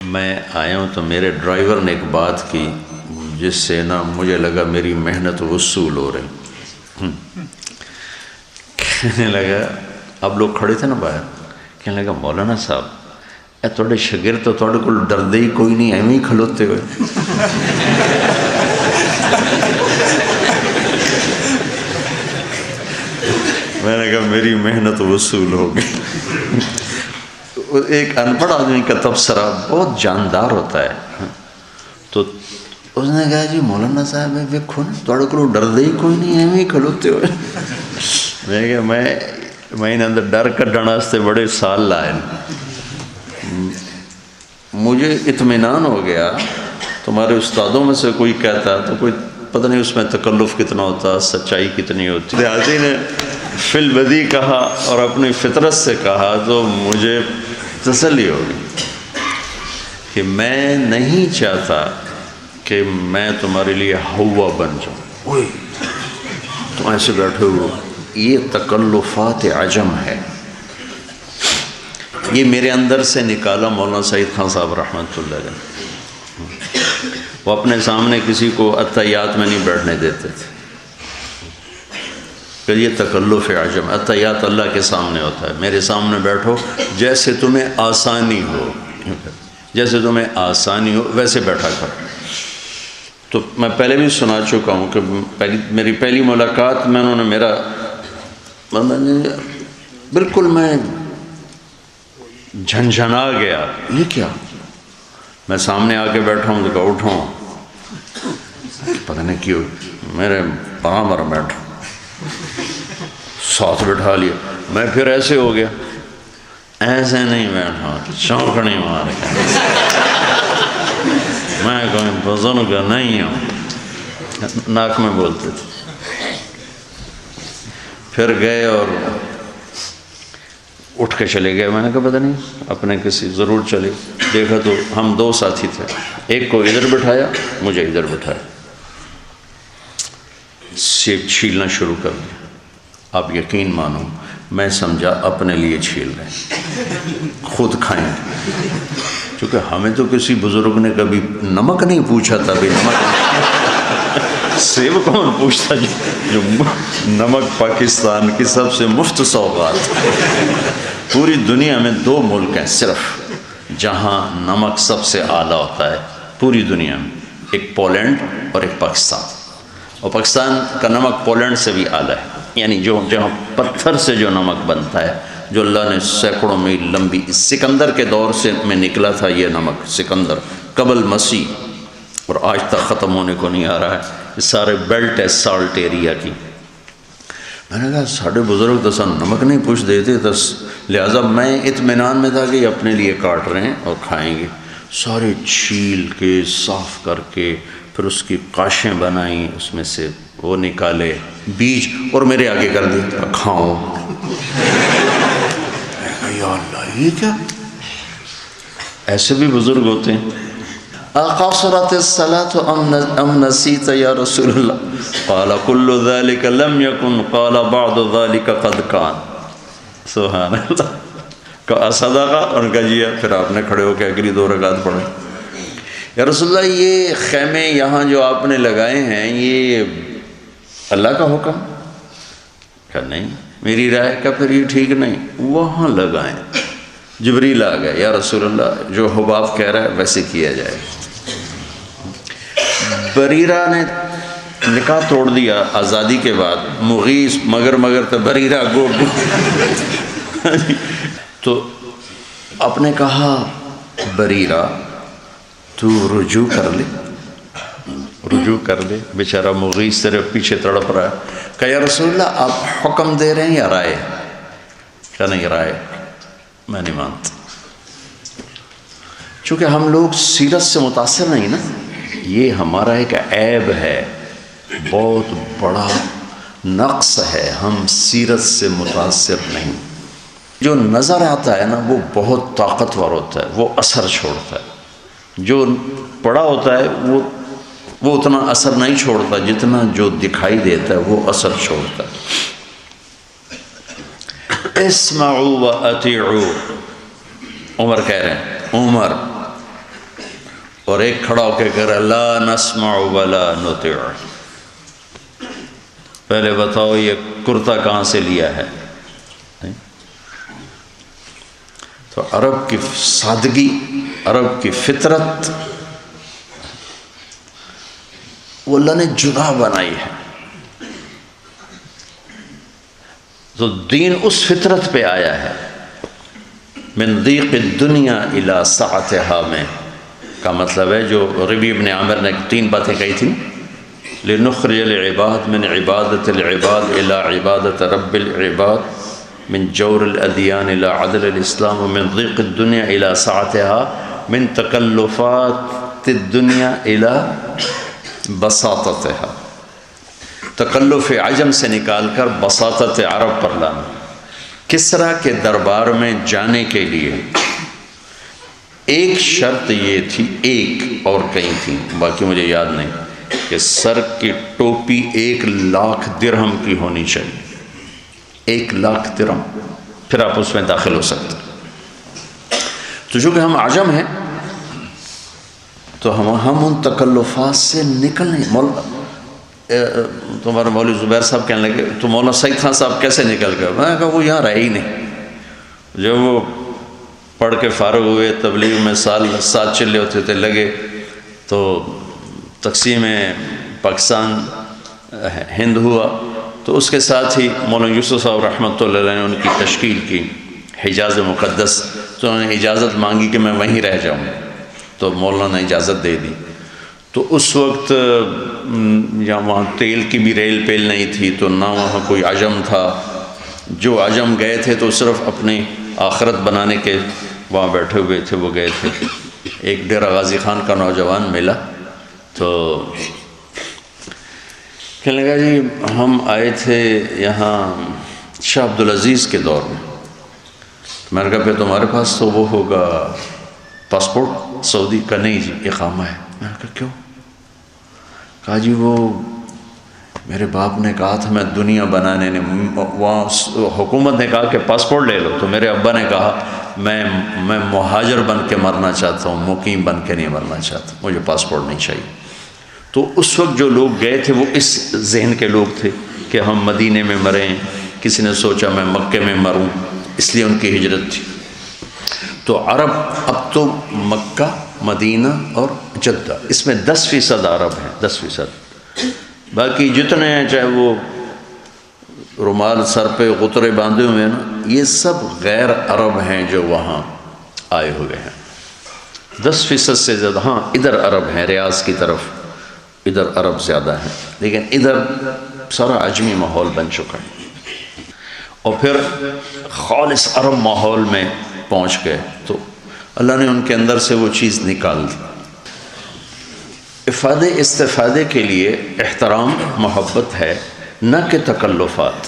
میں آیا ہوں تو میرے ڈرائیور نے ایک بات کی جس سے نا مجھے لگا میری محنت وصول ہو رہی. کہنے لگا، اب لوگ کھڑے تھے نا باہر، کہنے لگا مولانا صاحب اے تھوڑے شاگرد تو تھوڑے کو ڈردے ہی کوئی نہیں، ایویں ہی کھلوتے ہوئے. میں نے کہا میری محنت وصول ہو گئی. ایک ان پڑھ آدمی کا تبصرہ بہت جاندار ہوتا ہے. تو اس نے کہا جی مولانا صاحب ویکھو نا تھوڑے کو ڈردے ہی کوئی نہیں، ایویں ہی کھلوتے ہوئے. میں کہا میں اندر ڈر کڈن واسطے بڑے سال لائے. مجھے اطمینان ہو گیا تمہارے استادوں میں سے کوئی کہتا تو کوئی پتہ نہیں اس میں تکلف کتنا ہوتا، سچائی کتنی ہوتی. لہٰذا نے فی البدی کہا اور اپنی فطرت سے کہا تو مجھے تسلی ہوگی کہ میں نہیں چاہتا کہ میں تمہارے لیے ہوا بن جاؤں. تم ایسے بیٹھے ہو، یہ تکلفات عجم ہے. یہ میرے اندر سے نکالا مولانا سعید خان صاحب رحمۃ اللہ علیہ. وہ اپنے سامنے کسی کو اتحیات میں نہیں بیٹھنے دیتے تھے کہ یہ تکلف عجم. اتحیات اللہ کے سامنے ہوتا ہے، میرے سامنے بیٹھو جیسے تمہیں آسانی ہو، جیسے تمہیں آسانی ہو ویسے بیٹھا کرو. تو میں پہلے بھی سنا چکا ہوں کہ میری پہلی ملاقات میں انہوں نے میرا بالکل میں جھنجھنا گیا، یہ کیا؟ میں سامنے آ کے بیٹھا ہوں تو کہا اٹھوں، پتہ نہیں کیوں میرے پاں پر بیٹھا، ساتھ بٹھا لیا. میں پھر ایسے ہو گیا، ایسے نہیں بیٹھا، چونکڑی مار کے. میں کوئی بزرگ نہیں ہوں، ناک میں بولتے تھے. پھر گئے اور اٹھ کے چلے گئے. میں نے کہا پتہ نہیں اپنے کسی ضرور چلے. دیکھا تو ہم دو ساتھی تھے، ایک کو ادھر بٹھایا مجھے ادھر بٹھایا، سیب چھیلنا شروع کر دیا. آپ یقین مانو میں سمجھا اپنے لیے چھیل رہے، خود کھائیں. چونکہ ہمیں تو کسی بزرگ نے کبھی نمک نہیں پوچھا تھا. بھائی نمک سیب کون پوچھتا جو نمک پاکستان کی سب سے مفت سوغات. پوری دنیا میں 2 ملک ہیں صرف جہاں نمک سب سے اعلیٰ ہوتا ہے پوری دنیا میں، ایک پولینڈ اور ایک پاکستان. اور پاکستان کا نمک پولینڈ سے بھی اعلیٰ ہے. یعنی جہاں پتھر سے جو نمک بنتا ہے، جو اللہ نے سینکڑوں میل لمبی سکندر کے دور سے میں نکلا تھا یہ نمک، سکندر قبل مسیح، اور آج تک ختم ہونے کو نہیں آ رہا ہے. یہ سارے بیلٹ ہے سالٹ ایریا کی. میں نے کہا ساڑھے بزرگ تو سن نمک نہیں پوچھ دیتے، تو لہٰذا میں اطمینان میں تھا کہ یہ اپنے لیے کاٹ رہے ہیں اور کھائیں گے. سارے چھیل کے صاف کر کے پھر اس کی قاشیں بنائیں، اس میں سے وہ نکالے بیج اور میرے آگے کر دیا، کھاؤ. یا اللہ یہ کیا؟ ایسے بھی بزرگ ہوتے ہیں. اقصرت الصلاة ام نسیت یا رسول اللہ؟ قال کل ذلك لم يكن قال بعض ذلك قد كان. سبحان اللہ. کہا صدقہ، اور کہا جی. پھر آپ نے کھڑے ہو کے اگلی 2 رکعت پڑھیں. یا رسول اللہ یہ خیمے یہاں جو آپ نے لگائے ہیں یہ اللہ کا حکم؟ کہا نہیں میری رائے. کا پھر یہ ٹھیک نہیں، وہاں لگائیں. جبریل آ گئے، یا رسول اللہ جو حباب کہہ رہا ہے ویسے کیا جائے. بریرہ نے نکاح توڑ دیا آزادی کے بعد. مغیث مگر تو بریرہ گو. تو آپ نے کہا بریرہ تو رجوع کر لے، رجوع کر لے. بیچارہ مغیث صرف پیچھے تڑپ رہا ہے. کہ یا رسول اللہ آپ حکم دے رہے ہیں یا رائے؟ کہ نہیں رائے، میں نہیں مانتا. چونکہ ہم لوگ سیرت سے متاثر نہیں نا. یہ ہمارا ایک عیب ہے، بہت بڑا نقص ہے، ہم سیرت سے متاثر نہیں. جو نظر آتا ہے نا وہ بہت طاقتور ہوتا ہے، وہ اثر چھوڑتا ہے. جو پڑا ہوتا ہے وہ اتنا اثر نہیں چھوڑتا جتنا جو دکھائی دیتا ہے وہ اثر چھوڑتا ہے. اسمعوا و اطیعوا. عمر کہہ رہے ہیں، عمر اور ایک کھڑا ہو کے کہہ رہا لا نسمع ولا نطیع. پہلے بتاؤ یہ کرتا کہاں سے لیا ہے؟ تو عرب کی سادگی، عرب کی فطرت وہ اللہ نے جدا بنائی ہے. تو دین اس فطرت پہ آیا ہے. من ضیق الدنیا الی سعتها میں کا مطلب ہے جو ربیع بن عامر نے 3 باتیں کہی تھیں. لنخرج العباد من عبادت العباد الی عبادت رب العباد من جور الادیان الی عدل الاسلام ومن ضیق الدنیا الی سعتها من تکلفات الدنیا الی بساطتها. تکلف عجم سے نکال کر بساطت عرب پر لانا. کسریٰ کے دربار میں جانے کے لیے ایک شرط یہ تھی، ایک اور کئی تھیں باقی مجھے یاد نہیں، کہ سر کی ٹوپی 1,00,000 درہم کی ہونی چاہیے. 1,00,000 درہم، پھر آپ اس میں داخل ہو سکتے. تو چونکہ ہم عجم ہیں تو ہم ان تکلفات سے نکل نہیں. تمہارے مولوی زبیر صاحب کہنے لگے تو مولانا سعید خان صاحب کیسے نکل گئے؟ میں نے کہا وہ یہاں رہے ہی نہیں. جب وہ پڑھ کے فارغ ہوئے، تبلیغ میں سال چلے ہوتے تھے لگے، تو تقسیم پاکستان ہند ہوا، تو اس کے ساتھ ہی مولانا یوسف صاحب رحمۃ اللہ علیہ نے ان کی تشکیل کی حجاز مقدس. تو انہوں نے اجازت مانگی کہ میں وہیں رہ جاؤں، تو مولانا نے اجازت دے دی. تو اس وقت یا وہاں تیل کی بھی ریل پیل نہیں تھی، تو نہ وہاں کوئی عجم تھا. جو عجم گئے تھے تو صرف اپنی آخرت بنانے کے وہاں بیٹھے ہوئے تھے، وہ گئے تھے. ایک ڈیرہ غازی خان کا نوجوان ملا تو کہنے لگا جی ہم آئے تھے یہاں شاہ عبدالعزیز کے دور میں. میں نے کہا پھر تمہارے پاس تو وہ ہوگا پاسپورٹ سعودی کا؟ نہیں جی اقامہ ہے. میں نے کہا کیوں؟ کہا جی وہ میرے باپ نے کہا تھا میں دنیا بنانے نے، وہاں حکومت نے کہا کہ پاسپورٹ لے لو، تو میرے ابا نے کہا میں مہاجر بن کے مرنا چاہتا ہوں، مقیم بن کے نہیں مرنا چاہتا، مجھے پاسپورٹ نہیں چاہیے. تو اس وقت جو لوگ گئے تھے وہ اس ذہن کے لوگ تھے کہ ہم مدینے میں مریں. کسی نے سوچا میں مکے میں مروں، اس لیے ان کی ہجرت تھی. تو عرب اب تو مکہ، مدینہ اور جدہ، اس میں 10% عرب ہیں، 10%. باقی جتنے ہیں چاہے وہ رومال سر پہ غترے باندھے ہوئے ہیں نا، یہ سب غیر عرب ہیں جو وہاں آئے ہوئے ہیں. 10% سے زیادہ ہاں ادھر عرب ہیں، ریاض کی طرف ادھر عرب زیادہ ہیں، لیکن ادھر سارا عجمی ماحول بن چکا ہے. اور پھر خالص عرب ماحول میں پہنچ گئے تو اللہ نے ان کے اندر سے وہ چیز نکال دی. استفادے کے لیے احترام، محبت ہے، نہ کہ تکلفات.